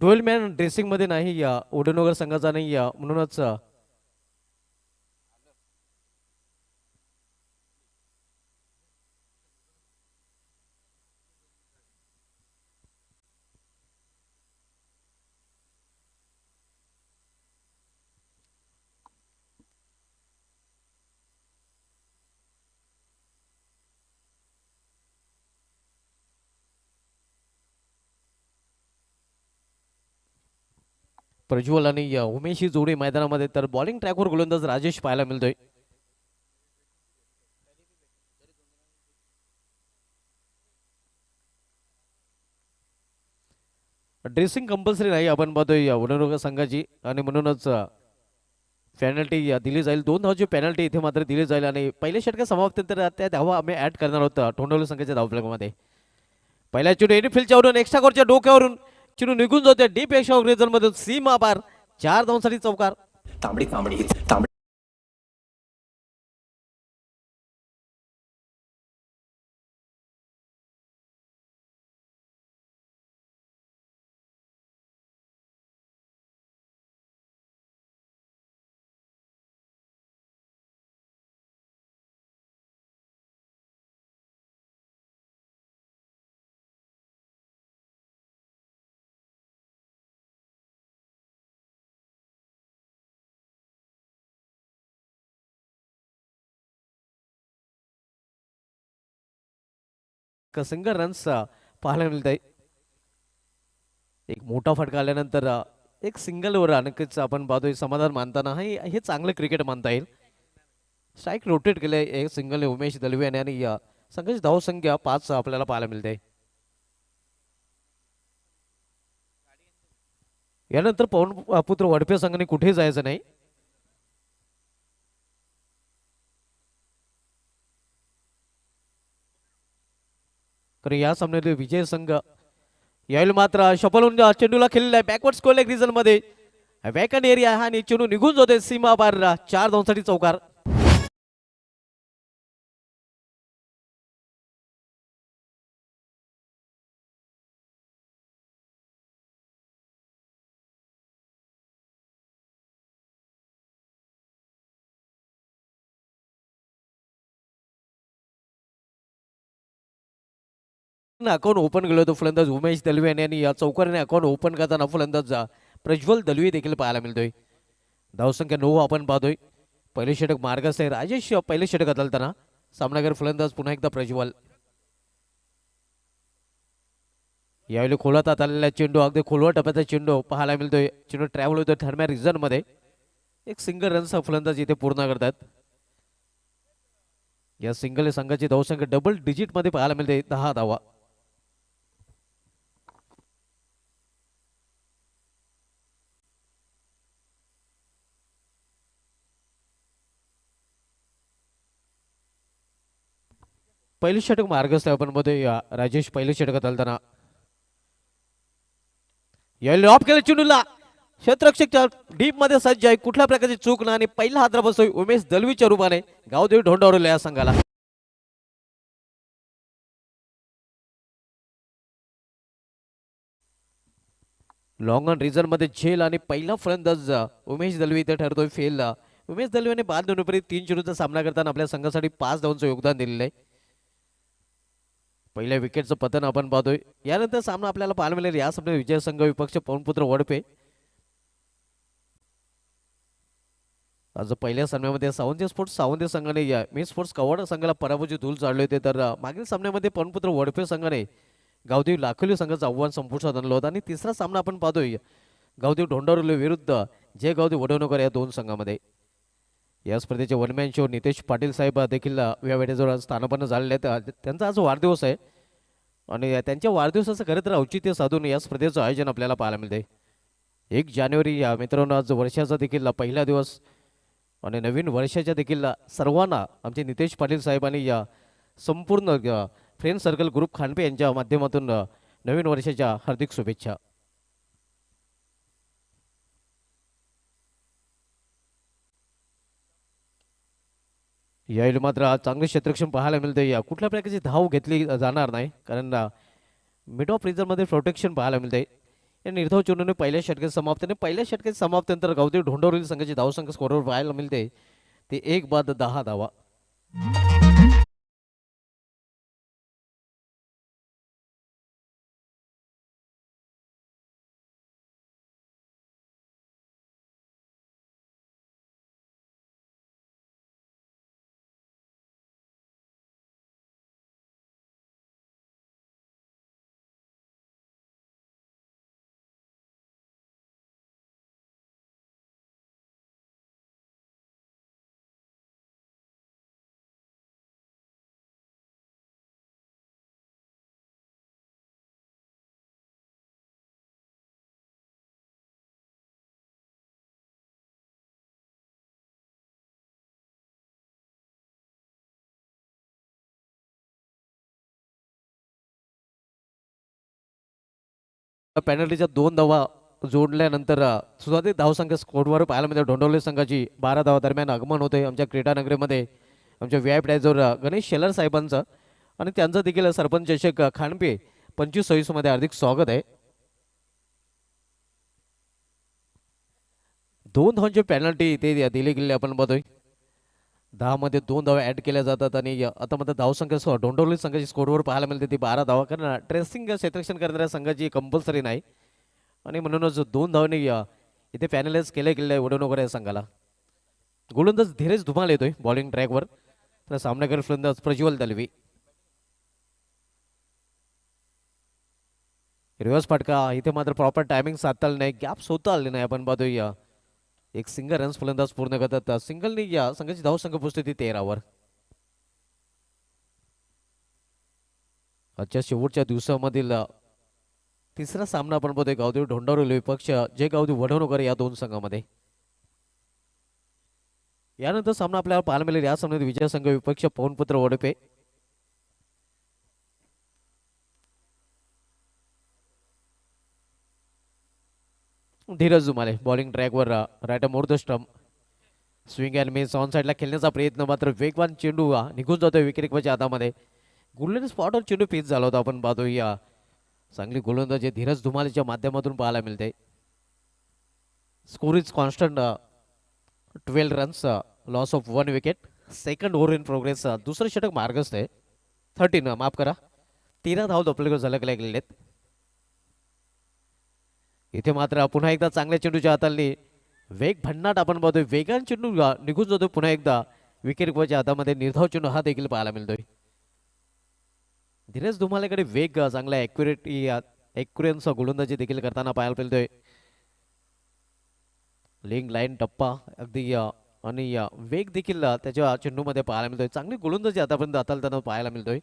12 man dressing मध्ये नाही या उडनगर संघाचा नाही या म्हणूनच प्रज्वल आणि उमेश ही जोडी मैदानामध्ये तर बॉलिंग ट्रॅकवर गोलंदाज राजेश पाहायला मिळतोय. ड्रेसिंग कंपल्सरी नाही आपण पाहतोय या उडनगर संघाची आणि म्हणूनच पेनल्टी दिली जाईल. 2 धावाची पेनल्टी इथे मात्र दिली जाईल आणि पहिले षटक समाप्तीनंतर त्या धावा आम्ही ऍड करणार आहोत टोंडवली संघाच्या धावफलकामध्ये. पहिल्या चेंडू एनिफिल्डच्या वरून एक्स्ट्रा कोरच्या डोक्यावरून चेंडू निघून जातोय डीप एक्स्ट्रा रिझन मध्ये सीमा पार 4 धावांसाठी चौकार. तांबडी तांबडी तांबडी सिंगल रन्स पाहायला मिळत आहे. एक मोठा फटका आल्यानंतर एक सिंगल वर नक्कीच आपण पाहतोय समाधान मानताना हे चांगलं क्रिकेट मानता येईल. स्ट्राईक रोटेट केलंय एक सिंगल उमेश दलवे यांनी आणि संघाची धावसंख्या 5 आपल्याला पाहायला मिळते. यानंतर पवन पुत्र वडपे संघाने कुठेही जायचं नाही. कारण या सामन्यात विजय संघ यावेळी मात्र शपलून चेंडूला खेळलेला आहे बॅकवर्ड स्कोर लेग रिझन मध्ये वॅकंट एरिया हा आणि चेंडू निघून जातोय सीमा पार 4 धावांसाठी चौकार. अकाउंट ओपन केलं होतं फलंदाज उमेश दलवे यांनी या चौकाराने अकाउंट ओपन करताना फलंदाज प्रज्वल दलवे देखील पाहायला मिळतोय. धावसंख्या 9 आपण पाहतोय. पहिले षटक मार्गस्थ आहे राजेश पहिले षटक बदलताना सामनागर फलंदाज पुन्हा एकदा प्रज्वल. यावेळी खोलात आलेला चेंडू अगदी खोलवा टप्प्याचा चेंडू पाहायला मिळतोय. चेंडू ट्रॅव्हल होतोय थर्मॅन रिझन मध्ये एक सिंगल रनचा फलंदाज इथे पूर्ण करतात. या सिंगल संघाची धावसंख्या डबल डिजिट मध्ये पाहायला मिळते 10 धावा. पहिलं षटक मार्गस्थ आपण मध्ये राजेश पहिले षटकात आलताना यावेळी ऑफ केलं चेंडूला क्षेत्ररक्षकच्या डीप मध्ये सज्ज आहे कुठल्या प्रकारची चूक ना आणि पहिला हात बसतोय उमेश दलवीच्या रूपाने गावदेवी ढोंडावरला या संघाला. लॉंग ऑन रिझन मध्ये झेल आणि पहिला फलंदाज उमेश दलवी इथे ठरतोय फेल. उमेश दलवीने बाद दोन्हीपरी 3 चेंडूचा सामना करताना आपल्या संघासाठी 5 धावांचं योगदान दिलेलं आहे. पहिल्या विकेटचं पतन आपण पाहतोय. यानंतर सामना आपल्याला पाहायला मिळेल या सामन्यात विजय संघ विपक्ष पवनपुत्र वडपे. आज पहिल्या सामन्यामध्ये सावंत स्पोर्ट्स सावंत संघाने मी स्पोर्ट्स कवड संघाला पराभूची धूल चालले होते तर मागील सामन्यामध्ये पवनपुत्र वडपे संघाने गावदेवी लाखोली संघाचं आव्हान संपुष्टात आणलं होतं आणि तिसरा सामना आपण पाहतोय गावदेवी ढोंडावरले विरुद्ध जय गावदेवी वडवणकर या 2 संघामध्ये. या स्पर्धेचे वनमॅन शो नितेश पाटील साहेब देखील या वेळेजवळ स्थानापन्न झालेले आहेत. त्यांचा आज वाढदिवस आहे आणि त्यांच्या वाढदिवसाचं खरं तर औचित्य साधून या स्पर्धेचं आयोजन आपल्याला पाहायला मिळते. 1 जानेवारी या मित्रांनो आज वर्षाचा देखील पहिला दिवस आणि नवीन वर्षाच्या देखील सर्वांना आमचे नितेश पाटील साहेबांनी या संपूर्ण फ्रेंड सर्कल ग्रुप खांडपे यांच्या माध्यमातून नवीन वर्षाच्या हार्दिक शुभेच्छा. यावेळी मात्र चांगले क्षेत्ररक्षण पाहायला मिळते. या कुठल्या प्रकारची धाव घेतली जाणार नाही कारण मिड ऑफ रिझनमध्ये प्रोटेक्शन पाहायला मिळते. या निर्धाव चेंडूने पहिल्या षटकात समाप्त आणि पहिल्या षटकात समाप्तीनंतर गावदेवी ढोंडवरील संघाची धावसंख्या स्कोरवर पाहायला मिळते ते 1 बाद 10 धावा. पेनल्टीच्या 2 धावा जोडल्यानंतर सुधारित धावसंख्या स्कोरवर पाहायला मिळते. ढोंडवली संघाची 12 धावा दरम्यान आगमन होते आमच्या क्रीडानगरीमध्ये आमच्या व्ही.आय.पी. डायझर गणेश शेलार साहेबांचं आणि त्यांचं देखील सरपंच चषक खांडपे 25-26 मध्ये हार्दिक स्वागत आहे. 2 धावांची पेनल्टी इथे दिली गेली आपण बघतोय. 10 मध्ये 2 धावा ऍड केल्या जातात आणि आता मध्ये धावसंख्या ढोंडवली संघाची स्कोरवर पाहायला मिळते ती 12 धावा, कारण ट्रेसिंग क्षेत्ररक्षण करणाऱ्या संघाची कंपल्सरी नाही आणि म्हणूनच 2 धावांनी इथे पॅनलाइज केले गेले वडवणूक या संघाला. गोलंदाज धीरज धुमाल येतोय बॉलिंग ट्रॅकवर, तर सामनाकर फलंदाज प्रज्वल दलवी. रिव्हर्स फटका इथे मात्र प्रॉपर टायमिंग साधता आली नाही, गॅप सोडता आली नाही. आपण पाहतोय एक सिंगल रन्स फलंदाज पूर्ण करतात. सिंगलनी या संघाची धावसंख्या पोहोचते ती 13वर. आजच्या शेवटच्या दिवसामधील तिसरा सामना आपण बघतोय गावदेवी ढोंडावरी विपक्ष जे गावदेवी वडवणूकर या 2 संघामध्ये. यानंतर सामना आपल्याला पाहायला मिळेल या सामन्यात विजय संघ विपक्ष पवनपुत्र वडपे. धीरज जुमाले बॉलिंग ट्रॅकवर right more the stump. Swing and miss on साईडला खेळण्याचा प्रयत्न, मात्र वेगवान चेंडू निघून जातोय विकेटकीपरच्या हातामध्ये. गोल्डन स्पॉटवर चेंडू पिच झाला होता. आपण पाहतोय चांगली गोलंदाजी धीरज धुमालेच्या माध्यमातून पाहायला मिळते. Score is constant 12 runs, loss of 1 wicket. Second over in progress. दुसरं षटक मार्गस्थ आहे. 13 माफ करा 13 धाव आपल्याकडे झलकल्या गेलेले आहेत. इथे मात्र पुन्हा एकदा चांगल्या चेंडूच्या हाताने वेग भन्नाट आपण पाहतोय. वेगान चेंडू निघून जातोय पुन्हा एकदा विकेटकीपरच्या हातामध्ये. निर्धाव चेंडू हा देखील पाहायला मिळतोय. धीरज धुमालेकडे वेग चांगला ॲक्युरन्स गोलंदाजी देखील करताना पाहायला मिळतोय. लेग लाईन टप्पा अगदी आणि वेग देखील त्याच्या चेंडूमध्ये पाहायला मिळतोय. चांगली गोलंदाजी आतापर्यंत हाताळताना पाहायला मिळतोय,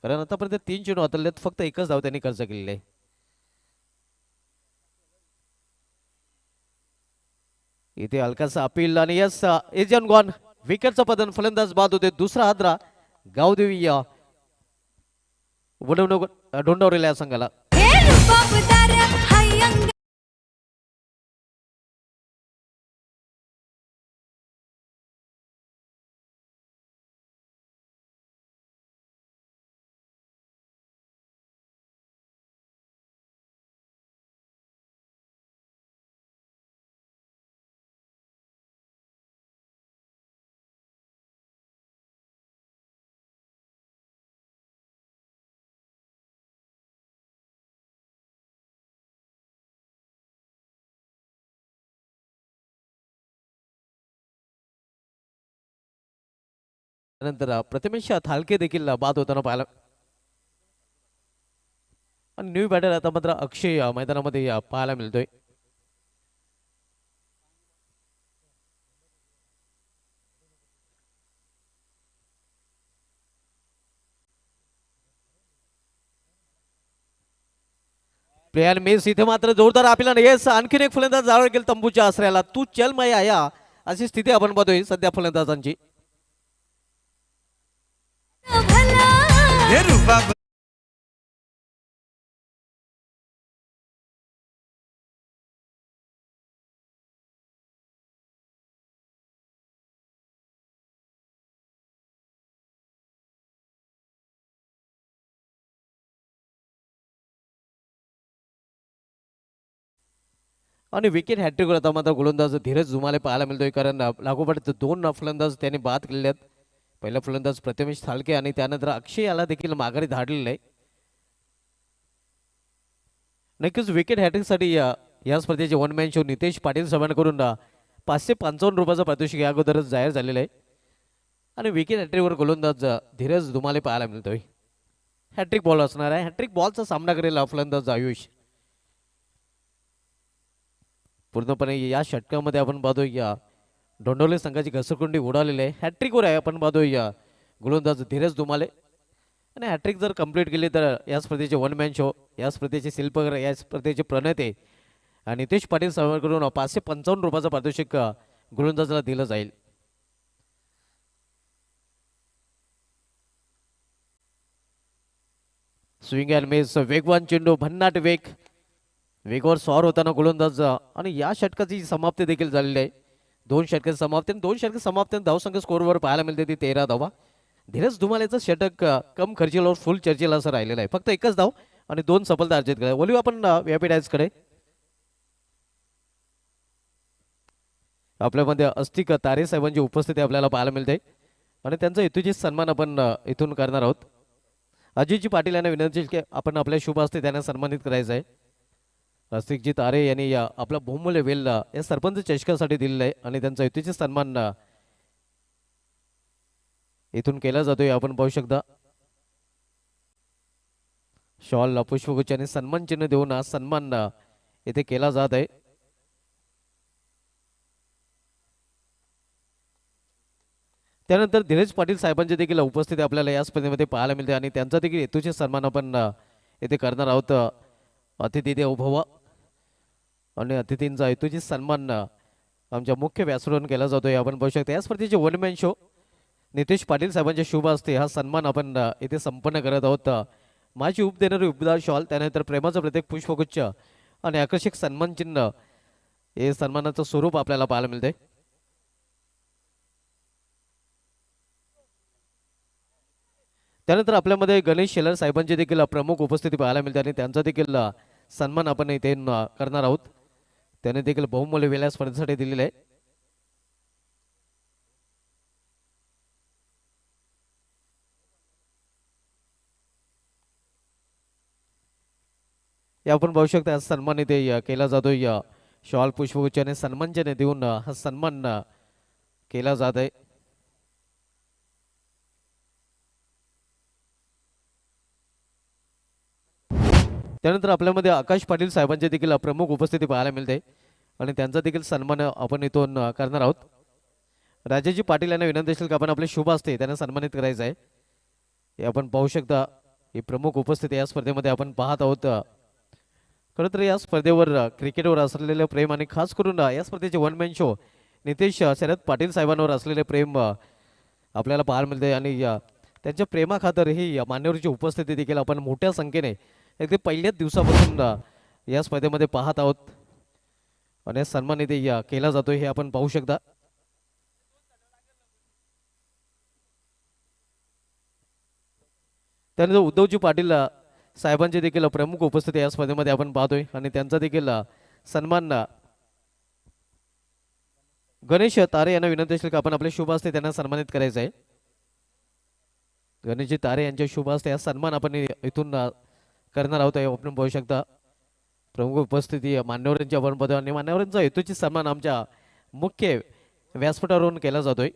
कारण आतापर्यंत 3 चेंडू हाताळलेत, फक्त एकच धाव त्यांनी खर्च केलेली आहे. इथे हलकासा अपील आणि यस एजन गॉन. विकेटचं पतन, फलंदाज बाद होते. दुसरा हादरा गावदेवी वडवणूक ढोंडावरील या संघाला. नंतर प्रथमेश थालके देखील बाद होताना पाहायला. आणि न्यू बॅटर आता मात्र अक्षय मैदानामध्ये पाहायला मिळतोय. प्लेयर मेस इथे मात्र जोरदार आपला येस आणखीन एक फलंदाज जावळ गेल तंबूच्या आश्रयाला. तू चल मै आया अशी स्थिती आपण बघतोय सध्या फलंदाजांची. आणि विकेट हॅट्रिकवर आता मात्र गोलंदाज धीरज जुमाले पाहायला मिळतोय, कारण लागोपाठ दोन फलंदाज त्यांनी बाद केलेले आहेत. पहिला फलंदाज प्रथमेश थालके आणि त्यानंतर अक्षय याला देखील माघारी धाडलेलं आहे. नक्कीच विकेट हॅट्रिकसाठी या स्पर्धेचे one man show Nitesh Patil साहेबांकडून 555 रुपयाचं पारितोषिक या अगोदरच जाहीर झालेलं आहे. आणि विकेट हॅट्रिकवर गोलंदाज धीरज दुमाले पाहायला मिळतोय. हॅट्रिक बॉल असणार आहे. हॅट्रिक बॉलचा सामना करेल फलंदाज आयुष. पूर्णपणे या षटकामध्ये आपण पाहतोय या डोंडोले संघाची घसरकुंडी उडालेली आहे. हॅट्रिकवर आहे आपण पाहतोय या गोलंदाज धीरज दुमाले. आणि हॅट्रिक जर कंप्लीट केली तर या स्पर्धेचे वन मॅन शो, या स्पर्धेचे शिल्पकार, या स्पर्धेचे प्रणेते नितेश पाटील साहेबांकडून 555 रुपयाचं पारितोषिक गोलंदाजाला दिलं जाईल. स्विंग अँड मिस, वेगवान चेंडू, भन्नाट वेगावर स्वार होताना गोलंदाज. आणि या षटकाची समाप्ती देखील झालेली आहे. 2 षटकाची समाप्ती आणि 2 षटकाची समाप्ती धावसंख्या स्कोरवर पाहायला मिळते ती 13 धावा. धीरज धुमालेचं षटक कम खर्चीलावर फुल चर्चेला असं राहिलेलं आहे. फक्त एकच धाव आणि 2 सफलता अर्जित करा. बोलू आपण व्यापीडायजकडे. आपल्यामध्ये अस्तिक तारे साहेबांची उपस्थिती आपल्याला पाहायला मिळते आणि त्यांचा हेतूची सन्मान आपण इथून करणार आहोत. अजितजी पाटील यांना विनंती की आपण आपल्या शुभ हस्ते त्यांना सन्मानित करायचं आहे. अस्तिकजी तारे यांनी आपला बहुमूल्य वेल या सरपंच चषकासाठी दिलेला आहे आणि त्यांचा हेतूची सन्मान इथून केला जातोय. आपण पाहू शकता शॉल, पुष्पगुच्छ आणि सन्मान चिन्ह देऊन हा सन्मान इथे केला जात आहे. त्यानंतर धीरज पाटील साहेबांची देखील उपस्थिती आपल्याला या स्पर्धेमध्ये पाहायला मिळते आणि त्यांचा देखील हेतूचे सन्मान आपण इथे करणार आहोत. अतिथी देवो भव आणि अतिथींचा हेतूची सन्मान आमच्या मुख्य व्यासपीठावरून केला जातोय. आपण पाहू शकता या स्पर्धेचे one man show Nitesh Patil साहेबांच्या शुभ हस्ते हा सन्मान आपण इथे संपन्न करत आहोत. माझी उप देणारी उपदार शॉल, त्यानंतर प्रेमाचं प्रत्येक पुष्पगुच्छ आणि आकर्षक सन्मान चिन्ह हे सन्मानाचं स्वरूप आपल्याला पाहायला मिळते. त्यानंतर आपल्यामध्ये गणेश शेलार साहेबांची देखील प्रमुख उपस्थिती पाहायला मिळते आणि त्यांचा देखील सन्मान आपण इथे करणार आहोत. त्याने देखील बहुमूल्य वेळ या स्पर्धेसाठी दिलेले आहे. या आपण पाहू शकता सन्मान इथे केला जातोय. शॉल, पुष्पगुच्छ सन्मानचिन्ह देऊन हा सन्मान केला जात आहे. त्यानंतर आपल्यामध्ये आकाश पाटील साहेबांची देखील प्रमुख उपस्थिती पाहायला मिळते आणि त्यांचा देखील सन्मान आपण इथून करणार आहोत. राजाजी पाटील यांना विनंती असेल की आपण आपले शुभ असते त्यांना सन्मानित करायचं आहे. हे आपण पाहू शकता ही प्रमुख उपस्थिती या स्पर्धेमध्ये आपण पाहत आहोत. खरं तर या स्पर्धेवर क्रिकेटवर असलेले प्रेम आणि खास करून या स्पर्धेचे one man show Nitesh Sharad Patil साहेबांवर असलेले प्रेम आपल्याला पाहायला मिळते आणि त्यांच्या प्रेमाखातर ही मान्यवरची उपस्थिती देखील आपण मोठ्या संख्येने अगदी पहिल्याच दिवसापासून या स्पर्धेमध्ये पाहत आहोत आणि सन्मान इथे केला जातोय हे आपण पाहू शकता. त्यानंतर उद्धवजी पाटील साहेबांची देखील प्रमुख उपस्थिती या स्पर्धेमध्ये आपण पाहतोय आणि त्यांचा देखील सन्मान गणेश तारे यांना विनंती असेल की आपण आपले शुभ हस्ते त्यांना सन्मानित करायचं आहे. गणेशजी तारे यांच्या शुभ हस्ते हा सन्मान आपण इथून करणार आहोत. आपण पाहू शकता प्रमुख उपस्थिती मान्यवरांची आपण पाहतो आणि मान्यवरांचा हेतूची सन्मान आमच्या मुख्य व्यासपीठावरून केला जातोय.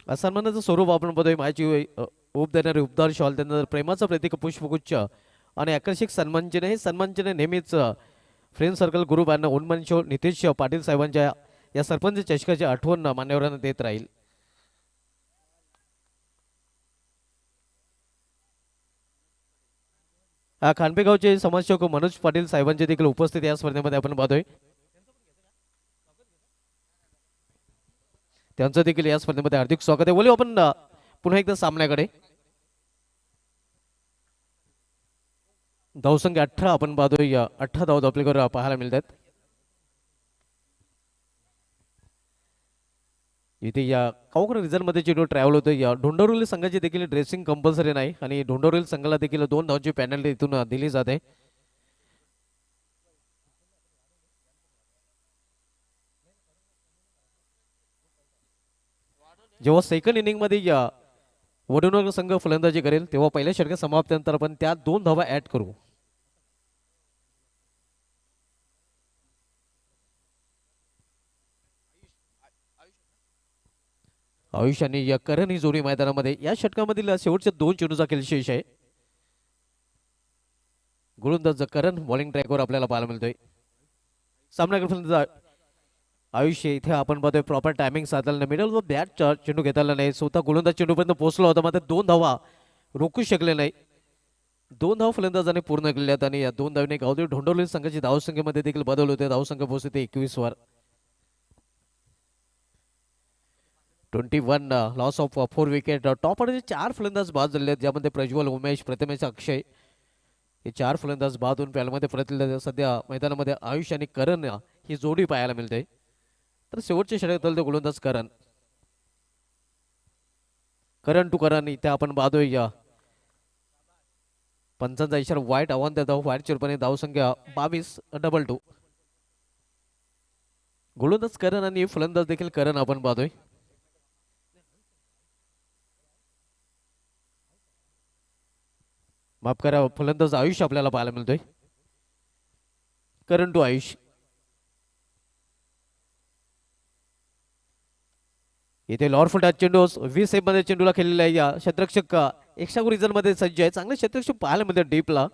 सन्मानाचं स्वरूप आपण पाहतोय माझी उप देणारे उपदार शॉल, त्यानंतर प्रेमाचं प्रतीक पुष्पगुच्छ आणि आकर्षक सन्मान चिन्ह. हे सन्मान चिन्ह नेहमीच फ्रेंड सर्कल ग्रुप यांना उन्मान शो नितेश पाटील साहेबांच्या या सरपंच चषकाची आठवण मान्यवरांना देत राहील. खानपेगावचे समाजसेवक मनोज पाटील साहेबांची देखील उपस्थिती या स्पर्धेमध्ये आपण पाहतोय. त्यांचं देखील या स्पर्धेमध्ये हार्दिक स्वागत आहे. बोलू आपण पुन्हा एकदा सामन्याकडे. धावसंख्या 18 आपण पाहतोय. 18 धाव आपल्याकडे पाहायला मिळतात. इथे या कावकर रिझनमध्ये चेंडू ट्रॅव्हल होतोय. या ढोंडोरवली संघाची देखील ड्रेसिंग कंपल्सरी नाही आणि ढोंडोरवली संघाला देखील 2 धावांची पॅनल्टी इथून दिली जाते. जेव्हा सेकंड इनिंगमध्ये या वडूनगर संघ फलंदाजी करेल तेव्हा पहिल्या षटका समाप्तीनंतर आपण त्या 2 धावा ऍड करू. आयुष आणि या करण ही जोडी मैदानामध्ये या षटकामधील शेवटच्या 2 चेंडूचा खेळ शेष आहे. गोलंदाज करण बॉलिंग ट्रॅकवर आपल्याला पाहायला मिळतोय. सामना फलंदाज आयुष इथे आपण पाहतोय प्रॉपर टायमिंग साधलेलं मिडल व बॅट चेंडू घेताना नाही. स्वतः गोलंदाज चेंडूपर्यंत पोहोचला होता मात्र 2 धावा रोखू शकले नाही. 2 धावा फलंदाजाने पूर्ण केल्यात आणि या 2 धावांनी गावदेवी ढोंडवली संघाची धावसंख्येमध्ये देखील बदल होते. धावसंख्या पोहोचते 21 वर. 21 लॉस ऑफ 4 विकेट. टॉप ऑर्डरचे 4 फलंदाज बाद झाले आहेत ज्यामध्ये प्रज्वल, उमेश, प्रथमेश, अक्षय हे 4 फलंदाज बाद होऊन पॅलमध्ये परतले. सध्या मैदानामध्ये आयुष आणि करण ही जोडी पाहायला मिळते. तर शेवटच्या षटकात गोलंदाज करण टू करण इथे आपण पाहतोय या पंचांचा इशारा वाईट आव्हान देतो. वाईट चिरपणे धावसंख्या 22-2. गोलंदाज करण आणि फलंदाज देखील करण आपण पाहतोय. माफ करा फलंदाज आयुष आपल्याला पाहायला मिळतोय. Current to Ayush. इथे लॉर फुटा चेंडू 20 मध्ये चेंडूला खेळलेला आहे. या क्षेत्ररक्षक एक्स्ट्रा रिझन मध्ये सज्ज आहे. चांगले क्षेत्ररक्षक पाहायला मिळते डीपला.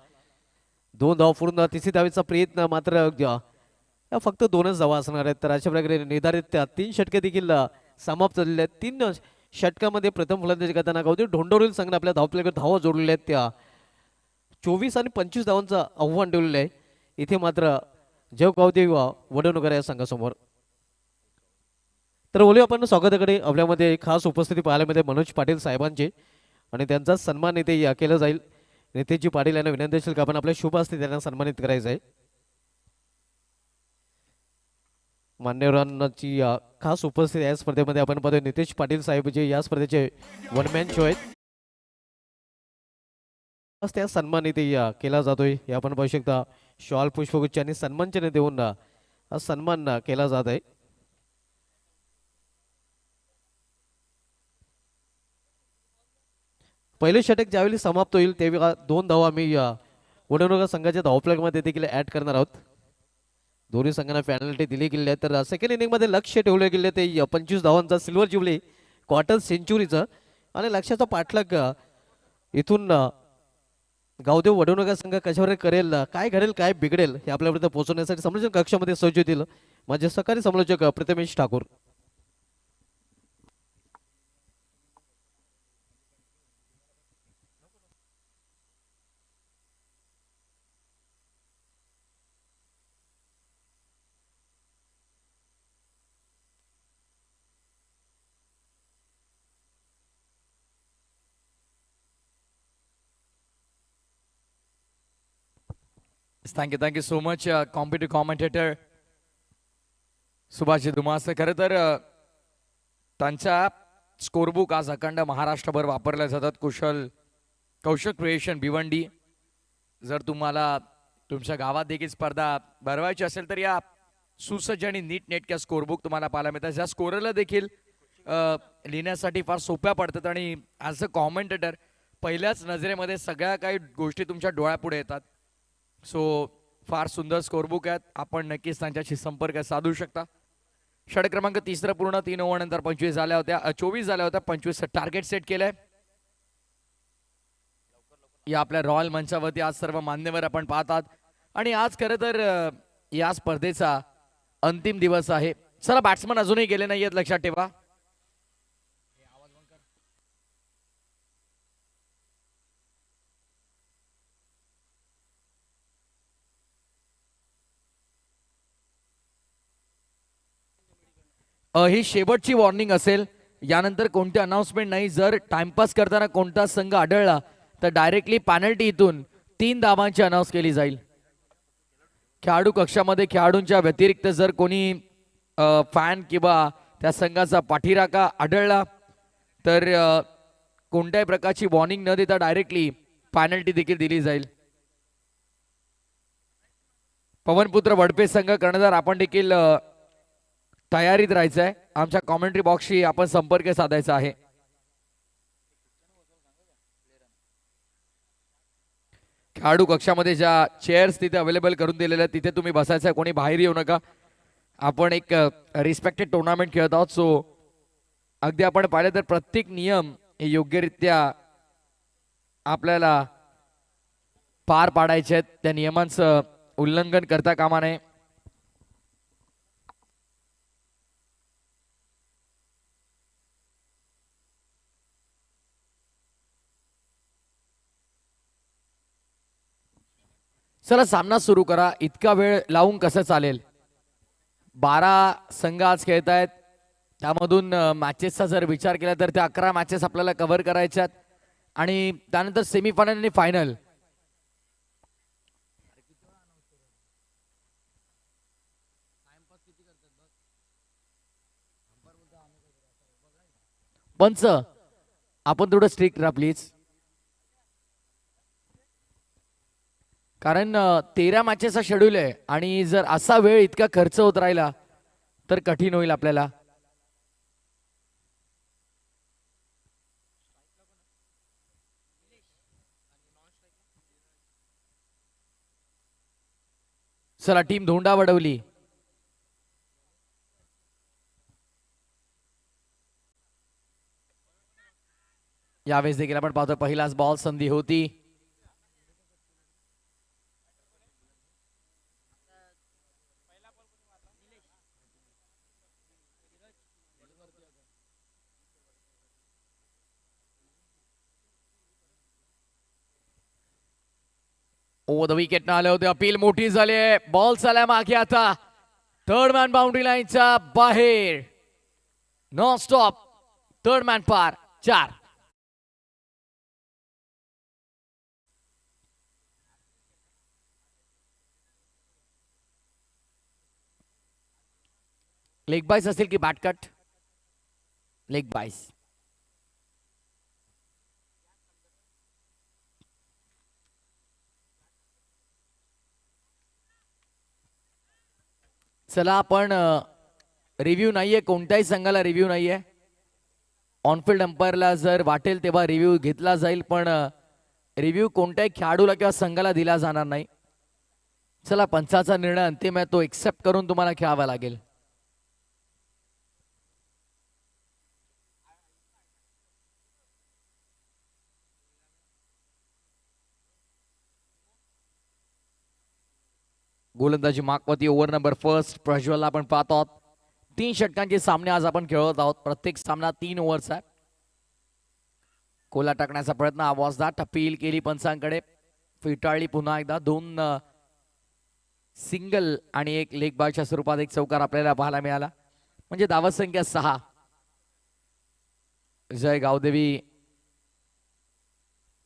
2 धावा पूर्ण. तिसरी धावेचा प्रयत्न मात्र फक्त 2च धावा असणार आहेत. तर अशा प्रकारे निर्धारित 3 षटके देखील समाप्त झालेले आहेत. 3 षटकामध्ये प्रथम फलंदाजी करताना गावदेवी ढोंडवली संघाने आपल्या धावपल्याकडे धावा जोडलेल्या आहेत. त्या 24 आणि 25 धावांचं आव्हान ठेवलेलं आहे. इथे मात्र जय गावदेवी वडवणूकर या संघासमोर. तर ओले आपण स्वागताकडे आपल्यामध्ये खास उपस्थिती पाहायला मिळते मनोज पाटील साहेबांचे आणि त्यांचा सन्मान इथे केला जाईल. नितेशजी पाटील यांना विनंती असेल की आपण आपल्या शुभ हस्ते त्यांना सन्मानित करायचं आहे. मान्यवरांची खास उपस्थिती या स्पर्धेमध्ये आपण पाहतोय. नितेश पाटील साहेब जे या स्पर्धेचे वन मॅन शो आहेत त्या सन्मान इथे केला जातोय. हे आपण पाहू शकता. शॉल, पुष्पगुच्छ आणि सन्मानचिन्ह देऊन हा सन्मान केला जात आहे. पहिले षटक ज्यावेळी समाप्त होईल तेव्हा 2 धावा आम्ही वडवणूकर संघाच्या धावपलकमध्ये देखील ऍड करणार आहोत. दोन्ही संघांना पेनल्टी दिली गेली आहे. तर सेकंड इनिंग मध्ये लक्ष ठेवले गेले ते 25 धावांचा सिल्वर जुबली क्वार्टर सेंचुरीचं आणि लक्ष्याचा पाठलाग इथून गावदेव वडवणूकर संघ कशावर करेल, काय घडेल, काय बिघडेल हे आपल्यापर्यंत पोहोचवण्यासाठी समालोचन कक्षामध्ये सज्ज होतील माझे सहकारी समालोचक Prathamesh Thakur. Thank you so much, competitive commentator Subhash Dumas. खरं तर त्यांच्या स्कोरबुक आज अखंड महाराष्ट्रभर वापरल्या जातात. कौशल क्रिएशन भिवंडी. जर तुम्हाला तुमच्या गावात देखील स्पर्धा भरवायची असेल तर या सुसज्ज आणि नीटनेटक्या स्कोरबुक तुम्हाला पाहायला मिळतात. ज्या स्कोररला देखील लिहिण्यासाठी फार सोप्या पडतात आणि ॲज अ कॉमेंटेटर पहिल्याच नजरेमध्ये सगळ्या काही गोष्टी तुमच्या डोळ्यापुढे येतात. सो फार सुंदर स्कोरबुक आहेत. आपण नक्कीच त्यांच्याशी संपर्क साधू शकता. षटक क्रमांक 3 पूर्ण. 3 ओव्हर नंतर 24 झाल्या होत्या. 25 टार्गेट सेट केलंय. या आपल्या रॉयल मंचावरती आज सर्व मान्यवर आपण पाहतात आणि आज खरं तर या स्पर्धेचा अंतिम दिवस आहे. चला, बॅट्समन अजूनही गेले नाहीयेत, लक्षात ठेवा. ही शेवटची वॉर्निंग असेल. यानंतर कोणते अनाउन्समेंट नाही. जर टाइमपास करताना कोणता संघ आढळला तर डायरेक्टली पॅनल्टी इथून 3 धावांची अनाउन्स केली जाईल. खेळाडू कक्षामध्ये खेळाडूंच्या व्यतिरिक्त जर कोणी फॅन किंवा त्या संघाचा पाठीराखा आढळला तर कोणत्याही प्रकारची वॉर्निंग न देता डायरेक्टली पॅनल्टी देखील दिली जाईल. पवनपुत्र वडपे संघ कर्णधार आपण देखील तयारीत राहायचं आहे. आमच्या कॉमेंट्री बॉक्सशी आपण संपर्क साधायचा आहे. खेळाडू कक्षामध्ये ज्या चेअर्स तिथे अवेलेबल करून दिलेल्या तिथे तुम्ही बसायचं आहे, कोणी बाहेर येऊ नका. आपण एक रिस्पेक्टेड टुर्नामेंट खेळत आहोत. सो अगदी आपण पाहिलं तर प्रत्येक नियम हे योग्यरित्या आपल्याला पार पाडायचे आहेत. त्या नियमांचं उल्लंघन करता कामा नये. चला सामना सुरू करा. इतका वेळ लावून कसं चालेल. 12 संघ आज खेळत आहेत. त्यामधून मॅचेसचा जर विचार केला तर त्या 11 मॅचेस आपल्याला कव्हर करायच्यात आणि त्यानंतर सेमीफायनल आणि फायनल. पंच आपण थोडं स्ट्रिक्ट राहा प्लीज. कारण 13 मॅचेसचा शेड्यूल आहे आणि जर असा वेळ इतका खर्च होत राहिला तर कठीण होईल आपल्याला. चला टीम धोंडा वडवली. यावेळेस देखील आपण पाहतो पहिलाच बॉल संधी होती. ओ द विकेट न आले होते. अपील मोठी झाली आहे. बॉल चालला मागे आता थर्ड मॅन बाउंड्री लाईनच्या बाहेर. नॉन स्टॉप थर्ड मॅन पार 4. लेग बाईस असेल की बॅट कट. लेग बाईस. चला आपण रिव्ह्यू नाहीये, कोणत्याही संघाला रिव्ह्यू नाहीये. ऑनफिल्ड अंपायरला जर वाटेल तेव्हा रिव्ह्यू घेतला जाईल, पण रिव्ह्यू कोणत्याही खेळाडूला किंवा संघाला दिला जाणार नाही. चला पंचाचा निर्णय अंतिम आहे, तो एक्सेप्ट करून तुम्हाला खेळावा लागेल. गोलंदाजी माकवती ओव्हर नंबर फर्स्ट. प्रज्वलला आपण पाहतो आहोत. 3 षटकांचे सामने आज आपण खेळत आहोत. प्रत्येक सामना 3 ओव्हरचा आहे. कोला टाकण्याचा प्रयत्न आवाजदार अपील केली पंचांकडे. फिटाळली पुन्हा एकदा. 2 सिंगल आणि 1 लेग बॉयच्या स्वरूपात एक चौकार आपल्याला पाहायला मिळाला. म्हणजे धावत संख्या 6. जय गावदेवी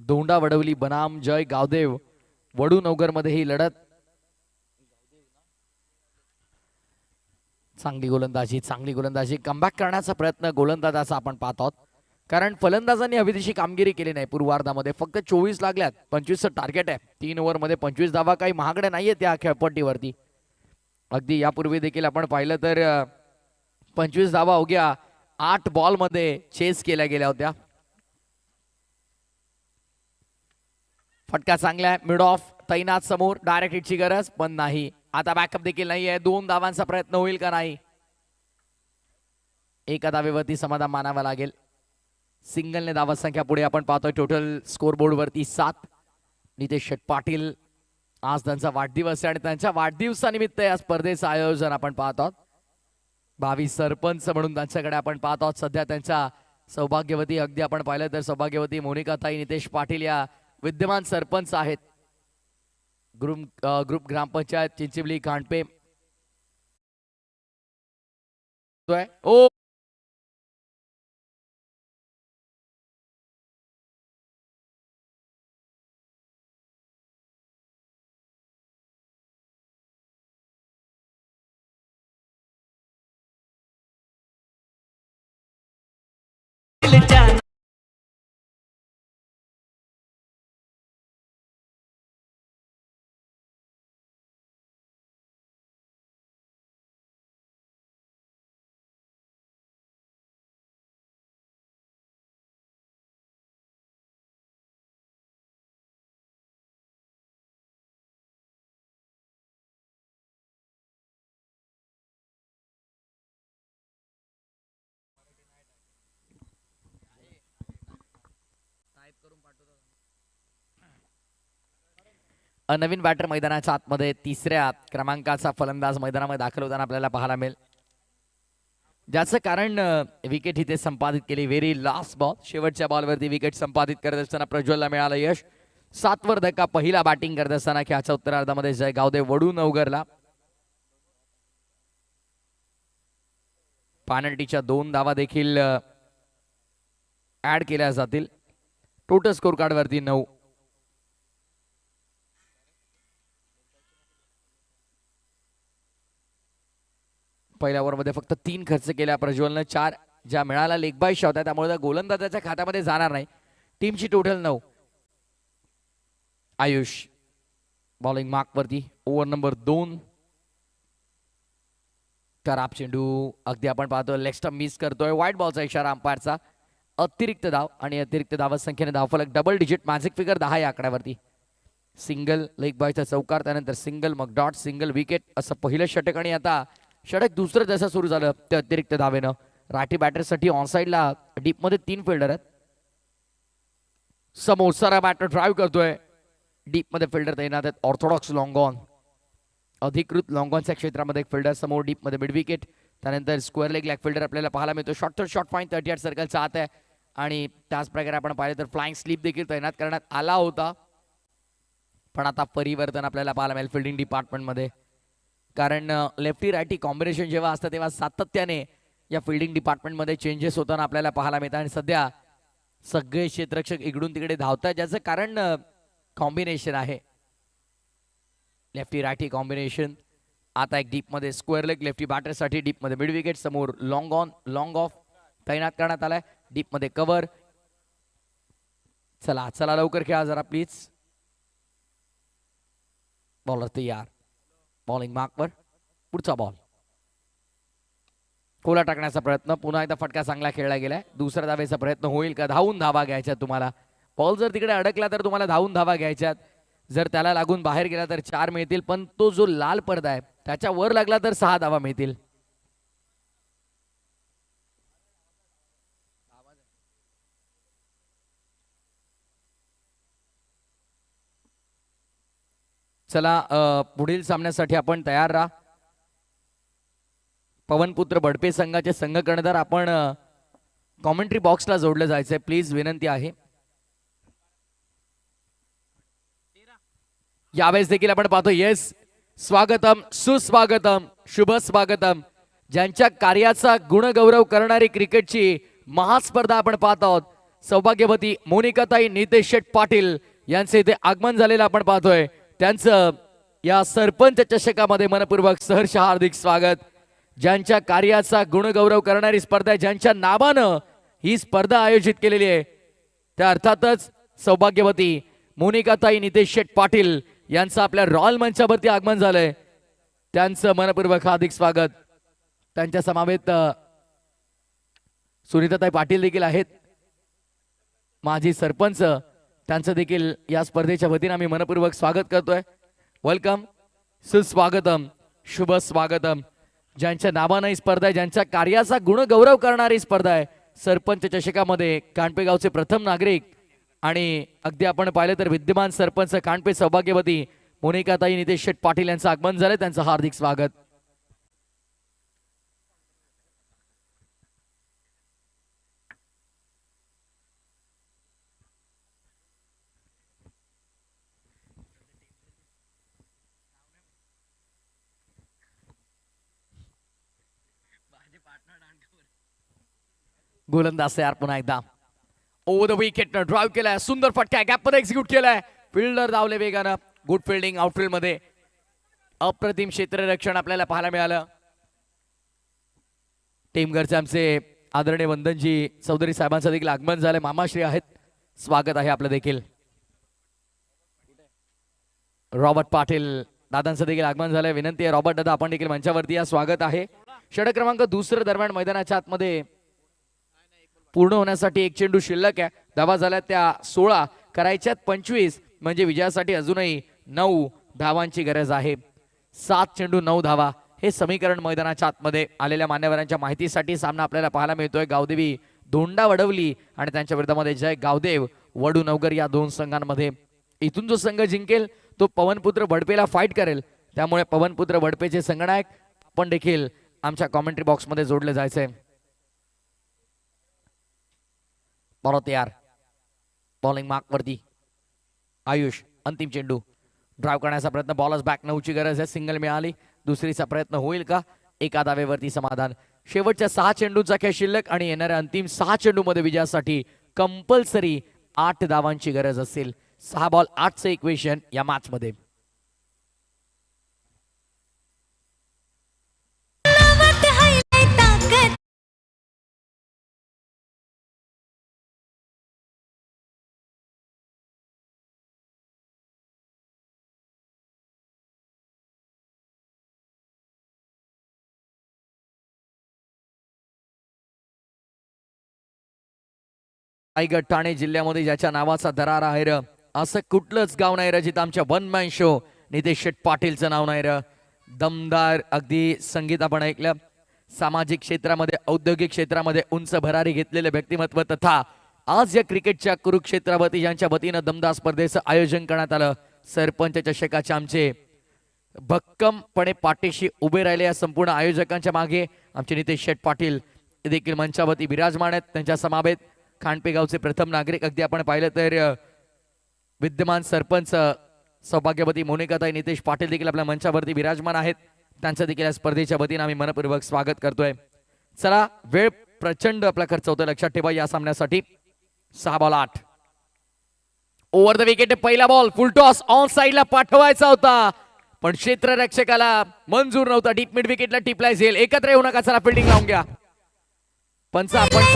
धोंडा वडवली बनाम जय गावदेव वडूनगर मध्ये ही लढत. चांगली गोलंदाजी कमबॅक करण्याचा प्रयत्न गोलंदाजाचा आपण पाहत आहोत. कारण फलंदाजांनी हवी तशी कामगिरी केली नाही पूर्वार्धामध्ये. फक्त 24 लागल्यात. 25चं टार्गेट आहे. 3 ओव्हरमध्ये 25 धावा काही महागड्या नाहीये त्या खेळपट्टीवरती. अगदी यापूर्वी देखील आपण पाहिलं तर 25 धावा अवघ्या 8 बॉलमध्ये चेस केल्या गेल्या होत्या. फटका चांगला आहे. मिड ऑफ तैनात समोर. डायरेक्ट हिटची गरज पण नाही. आता बॅकअप देखील नाही आहे. 2 धावांचा प्रयत्न होईल का नाही. एका धावेवरती समाधान मानावा लागेल. सिंगलने धावा संख्या पुढे आपण पाहतोय टोटल स्कोर बोर्ड वरती 7. नितेश शेट पाटील आज त्यांचा वाढदिवस आहे आणि त्यांच्या वाढदिवसानिमित्त या स्पर्धेचं आयोजन आपण पाहत आहोत. 22 सरपंच म्हणून त्यांच्याकडे आपण पाहत आहोत. सध्या त्यांच्या सौभाग्यवती अगदी आपण पाहिलं तर सौभाग्यवती मोनिकाताई नितेश पाटील या विद्यमान सरपंच आहेत. ग्रुप ग्रामपंचायत चिंचिवली कांडपे. ओ नवीन बॅटर मैदानाच्या आतमध्ये तिसऱ्या क्रमांकाचा फलंदाज मैदानामध्ये दाखल होताना आपल्याला पाहायला मिळेल, ज्याचं कारण विकेट इथे संपादित केली. व्हेरी लास्ट बॉल, शेवटच्या बॉलवरती विकेट संपादित करत असताना प्रज्वलला मिळालं यश. 7 वर धक्का पहिला बॅटिंग करत असताना खेळाच्या उत्तरार्धामध्ये जय गावदेव वडूनवगरला. पेनल्टीच्या 2 धावा देखील ऍड केल्या जातील. टोटल स्कोर कार्ड वरती 9. पहिल्या ओव्हरमध्ये फक्त 3 खर्च केल्या प्रज्वलनं, 4 ज्या मिळाला लेग बाय शॉट आहे त्यामुळे त्या गोलंदाजाच्या खात्यामध्ये जाणार नाही. टीमची टोटल 9. आयुष बॉलिंग मार्क वरती, ओव्हर नंबर 2. खराब चेंडू, अगदी आपण पाहतो लेग स्टंप मिस करतोय. व्हाईट बॉलचा इशारा अंपायरचा. अतिरिक्त धाव आणि अतिरिक्त धावा संख्येने धावफलक डबल डिजिट मॅजिक फिगर 10 या आकड्यावरती. सिंगल, लेग बायचा चौकार, त्यानंतर सिंगल, मग डॉट, सिंगल, विकेट असं पहिलं षटक आणि आता षटक दुसरं जसं सुरू झालं ते अतिरिक्त धावेनं. राठी बॅटरसाठी ऑनसाइडला डीपमध्ये 3 फिल्डर आहेत. समोर सारा बॅटर ड्राईव्ह करतोय. डीपमध्ये फिल्डर तैनात आहेत. ऑर्थोडॉक्स लॉंग ऑन, अधिकृत लॉंग ऑनच्या क्षेत्रामध्ये एक फिल्डर. समोर डीपमध्ये मिड विकेट, त्यानंतर स्क्वेअर लेग लेग फिल्डर आपल्याला पाहायला मिळतो. शॉर्ट पॉईंट 38 सर्कलचा आत आहे आणि त्याच प्रकारे आपण पाहिलं तर फ्लाइंग स्लीप देखील तैनात करण्यात आला होता. पण आता परिवर्तन आपल्याला पाहायला मिळेल फिल्डिंग डिपार्टमेंटमध्ये, कारण लेफ्टी रायटी कॉम्बिनेशन जेव्हा असतं तेव्हा सातत्याने या फिल्डिंग डिपार्टमेंटमध्ये चेंजेस होताना आपल्याला पाहायला मिळतात. आणि सध्या सगळे क्षेत्ररक्षक इकडून तिकडे धावतात, ज्याचं कारण कॉम्बिनेशन आहे, लेफ्टी रायटी कॉम्बिनेशन. आता एक डीपमध्ये स्क्वेअर लेग लेफ्टी बॅटरसाठी, डीपमध्ये मिड विकेट, समोर लॉंग ऑन लॉंग ऑफ तैनात करण्यात आलाय. डीपमध्ये कव्हर. चला चला लवकर खेळा जरा प्लीज. बॉलर तयार, बॉलिंग मार्कवर. पुढचा बॉल, कोला टाकण्याचा प्रयत्न, पुन्हा एकदा फटका चांगला खेळला गेलाय. दुसऱ्या धावेचा प्रयत्न होईल का? धावून धावा घ्यायच्या तुम्हाला. बॉल जर तिकडे अडकला तर तुम्हाला धावून धावा घ्यायच्यात. जर त्याला लागून बाहेर गेला तर 4 मिळतील, पण तो जो लाल पडदा आहे त्याच्या वर लागला तर 6 धावा मिळतील. चला पुढील सामन्यासाठी आपण तयार राहा. पवनपुत्र बडपे संघाचे संघ कर्णधार आपण कॉमेंट्री बॉक्सला जोडलं जायचंय प्लीज, विनंती आहे. यावेळेस देखील आपण पाहतो येस स्वागतम, सुस्वागतम, शुभ स्वागतम. ज्यांच्या कार्याचा गुणगौरव करणारी क्रिकेटची महास्पर्धा आपण पाहत आहोत, सौभाग्यवती मोनिकाताई नितेश शेठ पाटील यांचे इथे आगमन झालेलं आपण पाहतोय. त्यांचं या सरपंच चषकामध्ये मनपूर्वक सहर्ष हार्दिक स्वागत. ज्यांच्या कार्याचा गुणगौरव करणारी स्पर्धा आहे, ज्यांच्या नावानं ही स्पर्धा आयोजित केलेली आहे, त्या अर्थातच सौभाग्यवती मोनिकाताई नितेश शेठ पाटील यांचं आपल्या रॉयल मंचावरती आगमन झालंय. त्यांचं मनपूर्वक हार्दिक स्वागत. त्यांच्या समवेत सुनीताताई पाटील देखील आहेत, माजी सरपंच. त्यांचं देखील या स्पर्धेच्या वतीने आम्ही मनपूर्वक स्वागत करतोय. वेलकम, सुस्वागतम, शुभ स्वागतम. ज्यांच्या नावानं ही स्पर्धा आहे, ज्यांच्या कार्याचा गुणगौरव करणारी स्पर्धा आहे, सरपंच चषकामध्ये कानपेगावचे प्रथम नागरिक आणि अगदी आपण पाहिलं तर विद्यमान सरपंच कानपे सौभाग्यवती मोनिकाताई नितेश शेठ पाटील यांचं आगमन झालंय. त्यांचं हार्दिक स्वागत. गोलंदाज तयार पुन्हा एकदा. ओव्हर द विकेट ड्राईव्ह केलाय, सुंदर फटका गॅप मध्ये एक्झिक्यूट केलाय. फिल्डर धावले वेगानं. गुड फिल्डिंग आउटफील्ड मध्ये. अप्रतिम क्षेत्ररक्षण आपल्याला पाहायला मिळालं. टीमघरचे आमचे आदरणीय वंदनजी चौधरी साहेबांचं देखील आगमन झालंय. मामाश्री आहेत, स्वागत आहे आपलं देखील. रॉबर्ट पाटील दादांचं देखील आगमन झालंय. विनंती आहे रॉबर्ट दादा आपण देखील मंचावरती या. स्वागत आहे. षटक क्रमांक 2 दरम्यान मैदानाच्या आतमध्ये पूर्ण होण्यासाठी एक चेंडू शिल्लक आहे. धावा झाल्या त्या 16, करायच्यात 25, म्हणजे विजयासाठी अजूनही 9 धावांची गरज आहे. 7 चेंडू 9 धावा हे समीकरण मैदानाच्या आतमध्ये आलेल्या मान्यवरांच्या माहितीसाठी सामना आपल्याला पाहायला मिळतोय. गावदेवी धोंडा वडवली आणि त्यांच्या विरोधामध्ये जय गावदेव वडूनवगर या 2 संघांमध्ये. इथून जो संघ जिंकेल तो पवनपुत्र बडपेला फाईट करेल. त्यामुळे पवनपुत्र बडपेचे संगनायक आपण देखील आमच्या कॉमेंट्री बॉक्समध्ये जोडले जायचंय. परत यार बॉलिंग मार्क वरती आयुष. अंतिम चेंडू ड्राईव्ह करण्याचा प्रयत्न. बॉलर्स बॅक 9ची गरज आहे. सिंगल मिळाली. दुसरीचा प्रयत्न होईल का? एका धावेवरती समाधान. शेवटच्या 6 चेंडूचा खेळ शिल्लक आणि येणाऱ्या अंतिम 6 चेंडूमध्ये विजयासाठी कंपल्सरी 8 धावांची गरज असेल. 6 बॉल 8चं इक्वेशन या मॅच मध्ये. रायगड ठाणे जिल्ह्यामध्ये ज्याच्या नावाचा दरार आहे र, असं कुठलंच गाव नाही र जिथं आमच्या वन मॅन शो नितेश शेट पाटीलचं नाव नाही र. दमदार अगदी संगीत आपण ऐकलं. सामाजिक क्षेत्रामध्ये औद्योगिक क्षेत्रामध्ये उंच भरारी घेतलेले व्यक्तिमत्व तथा आज या क्रिकेटच्या कुरुक्षेत्रावती यांच्या वतीनं दमदार स्पर्धेचं आयोजन करण्यात आलं. सरपंच चषकाचे आमचे भक्कमपणे पाठीशी उभे राहिले. या संपूर्ण आयोजकांच्या मागे आमचे नितेश शेट पाटील देखील मंचावरती विराजमान आहेत. त्यांच्या समावेत खांडपे गावचे प्रथम नागरिक अगदी आपण पाहिलं तर विद्यमान सरपंच सौभाग्यवती मोनिकाताई नितेश पाटील देखील आपल्या मंचावरती विराजमान आहेत. त्यांचं देखील या स्पर्धेच्या वतीनं आम्ही मनपूर्वक स्वागत करतोय. चला वेळ प्रचंड आपला खर्च होतोय लक्षात ठेवा या सामन्यासाठी. 6 बॉल 8. Over the wicket. पहिला बॉल फुल टॉस ऑन साइडला पाठवायचा होता पण क्षेत्ररक्षकाला मंजूर नव्हता. डीप मिड विकेटला टिपलाय झेल. एकत्र येऊ नका. चला फिल्डिंग लावून घ्या. पंच आपण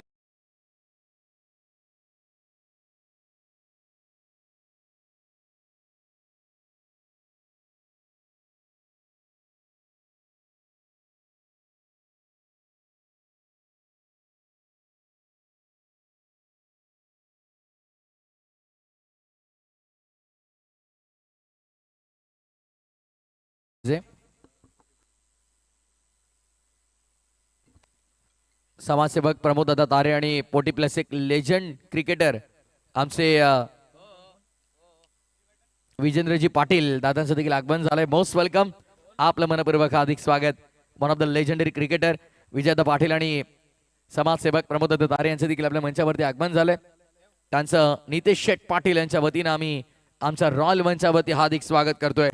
समाजसेवक प्रमोद दादा तारे आणि पोटी प्लस एक लेजंड क्रिकेटर आमचे विजेंद्रजी पाटील दादांचं देखील आगमन झालंय. Most welcome. आपलं मनपूर्वक हार्दिक स्वागत. One of the legendary cricketer Vijayda Patil आणि समाजसेवक प्रमोद दादा तारे यांचं देखील आपल्या मंचावरती आगमन झालंय. त्यांचं नितेश शेट पाटील यांच्या वतीनं आम्ही आमच्या रॉयल मंचावरती हार्दिक स्वागत करतोय.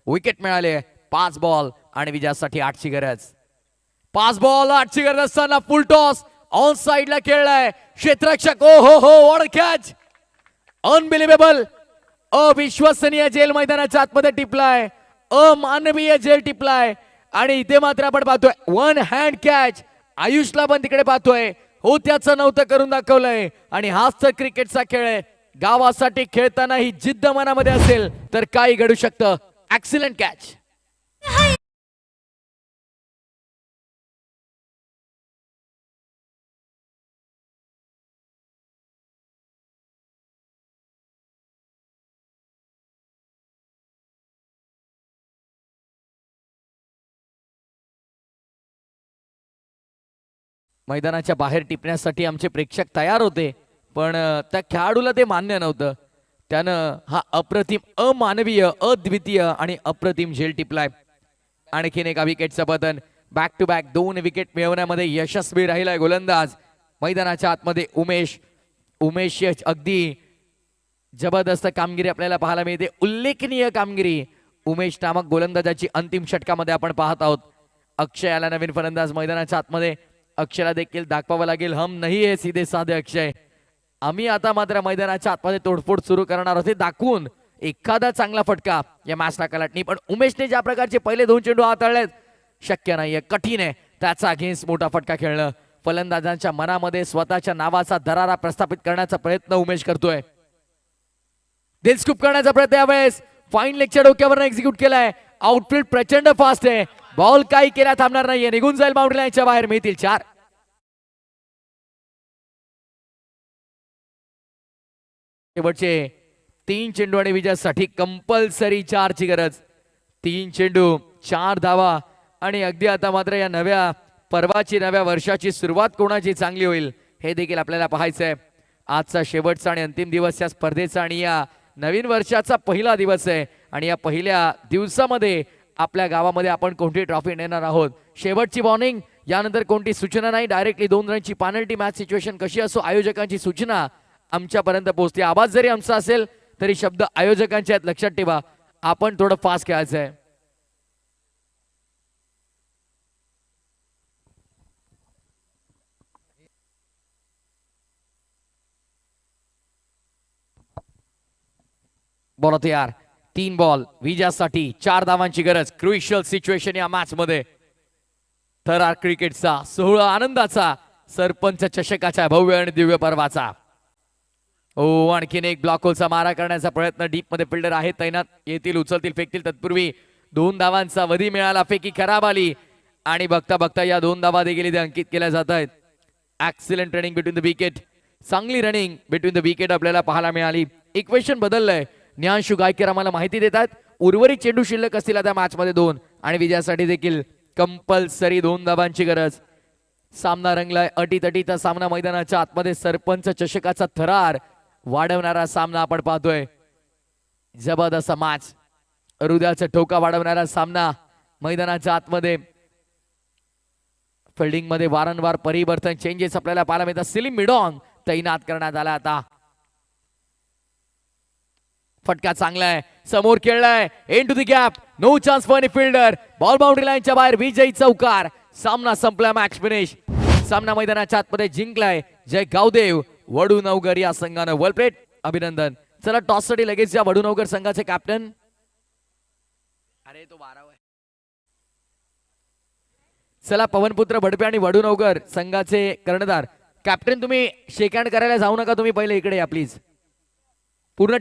विकेट मिळाले. 5 बॉल आणि विजयासाठी 8ची गरज. 5 बॉल 8ची गरज असताना फुल टॉस ऑन साइडला खेळलाय क्षेत्ररक्षक. ओ हो हो व्हॉट कॅच. अनबिलिव्हेबल. अविश्वसनीय झेल मैदानाच्या आतमध्ये टिपलाय. अमानवीय झेल टिपलाय आणि इथे मात्र आपण पाहतोय वन हँड कॅच. आयुषला पण तिकडे पाहतोय. हो त्याचं नव्हतं करून दाखवलंय आणि हाच तर क्रिकेटचा खेळ आहे. गावासाठी खेळताना ही जिद्द मनामध्ये असेल तर काही घडू शकतं. Excellent catch. मैदानाच्या बाहेर टिपण्यासाठी आमचे प्रेक्षक तयार होते पण त्या खेळाडूला ते मान्य नव्हतं. त्यानं हा अप्रतिम अमानवीय अद्वितीय आणि अप्रतिम झेल टिपलाय. आणखीन एका विकेटचं पतन. बॅक टू बॅक 2 विकेट मिळवण्यामध्ये यशस्वी राहिलाय गोलंदाज. मैदानाच्या आतमध्ये उमेश अगदी जबरदस्त कामगिरी आपल्याला पाहायला मिळते. उल्लेखनीय कामगिरी उमेश नामक गोलंदाजाची अंतिम षटकामध्ये आपण पाहत आहोत. अक्षय आला नवीन फलंदाज मैदानाच्या आतमध्ये. अक्षयला देखील दाखवावं लागेल हम नाही हे सीधे साधे अक्षय. आम्ही आता मात्र मैदानाच्या आतमध्ये तोडफोड सुरू करणार होते दाखवून एखादा चांगला फटका या मॅचला कलाटणी. पण उमेशने ज्या प्रकारचे पहिले 2 चेंडू हाताळलेत शक्य नाहीये, कठीण आहे त्याचा अगेन्स्ट मोठा फटका खेळणं. फलंदाजांच्या मनामध्ये स्वतःच्या नावाचा दरारा प्रस्थापित करण्याचा प्रयत्न उमेश करतोय. दिल स्कूप करण्याचा प्रयत्न यावेळेस फाईन लेगच्या डोक्यावर एक्झिक्यूट केलाय. आउटफील्ड प्रचंड फास्ट आहे. बॉल काही केला थांबणार नाहीये. निघून जाईल बाउंड्री लाईनच्या बाहेर. मिळतील 4. शेवटचे 3 चेंडू आणि विजयासाठी कंपल्सरी 4ची गरज. 3 चेंडू 4 धावा आणि अगदी आता मात्र या नव्या पर्वाची नव्या वर्षाची सुरुवात कोणाची चांगली होईल हे देखील आपल्याला पाहायचंय. आजचा शेवटचा आणि अंतिम दिवस या स्पर्धेचा आणि या नवीन वर्षाचा पहिला दिवस आहे आणि या पहिल्या दिवसामध्ये आपल्या गावामध्ये आपण कोणती ट्रॉफी नेणार आहोत. शेवटची वॉर्निंग, यानंतर कोणती सूचना नाही. डायरेक्टली 2 रनची पेनल्टी. मॅच सिच्युएशन कशी असो, आयोजकांची सूचना आमच्यापर्यंत पोहोचते. आवाज जरी आमचा असेल तरी शब्द आयोजकांचे आहेत, लक्षात ठेवा. आपण थोडं फास्ट खेळायचं आहे. बोला तयार. 3 बॉल विजयासाठी 4 धावांची गरज. क्रुशियल सिच्युएशन या मॅच मध्ये. थरार क्रिकेटचा सोहळा आनंदाचा, सरपंच चषकाच्या भव्य आणि दिव्य पर्वाचा. ओ, आणखीन एक ब्लॉक होलचा मारा करण्याचा प्रयत्न. डीप मध्ये फिल्डर आहेत तैनात. येतील, उचलतील, फेकतील. तत्पूर्वी 2 धावांचा वधी मिळाला. फेकी खराब आली आणि बघता बघता या 2 धावा देखील इथे अंकित केल्या जात आहेत. ऍक्सिलेंट रनिंग बिटवीन द विकेट. चांगली रनिंग बिटवीन द विकेट आपल्याला पाहायला मिळाली. इक्वेशन बदललंय. ज्ञानशू गायकर आम्हाला माहिती देतात. उर्वरित चेंडू शिल्लक असतील आता मॅच मध्ये 2 आणि विजयासाठी देखील कंपल्सरी 2 धावांची गरज. सामना रंगलाय. अटीतटीचा सामना मैदानाच्या आतमध्ये. सरपंच चषकाचा थरार वाढवणारा सामना आपण पाहतोय. जबरदस्त मॅच. हृदयाचा ठोका वाढवणारा सामना मैदानाच्या आतमध्ये. फिल्डिंग मध्ये वारंवार परिवर्तन, चेंजेस आपल्याला पाहायला मिळतात. सिलिम मिडॉन तैनात करण्यात आला. आता फटका चांगला आहे. समोर खेळलाय. Into the gap. No chance for any fielder. Ball boundary लाईनच्या बाहेर. विजयी चौकार. सामना संपला. Match finish. सामना मैदानाच्या आतमध्ये जिंकलाय जय गावदेव वडूनवगर या संघानं. Well played. अभिनंदन. चला टॉस साठी लगेच या वडूनवगर संघाचे कॅप्टन. अरे तो 12 आहे. चला पवनपुत्र भडपे आणि वडूनवगर संघाचे कर्णधार. कॅप्टन तुम्ही शेक हँड करायला जाऊ नका. तुम्ही पहिले इकडे या प्लीज. पूर्ण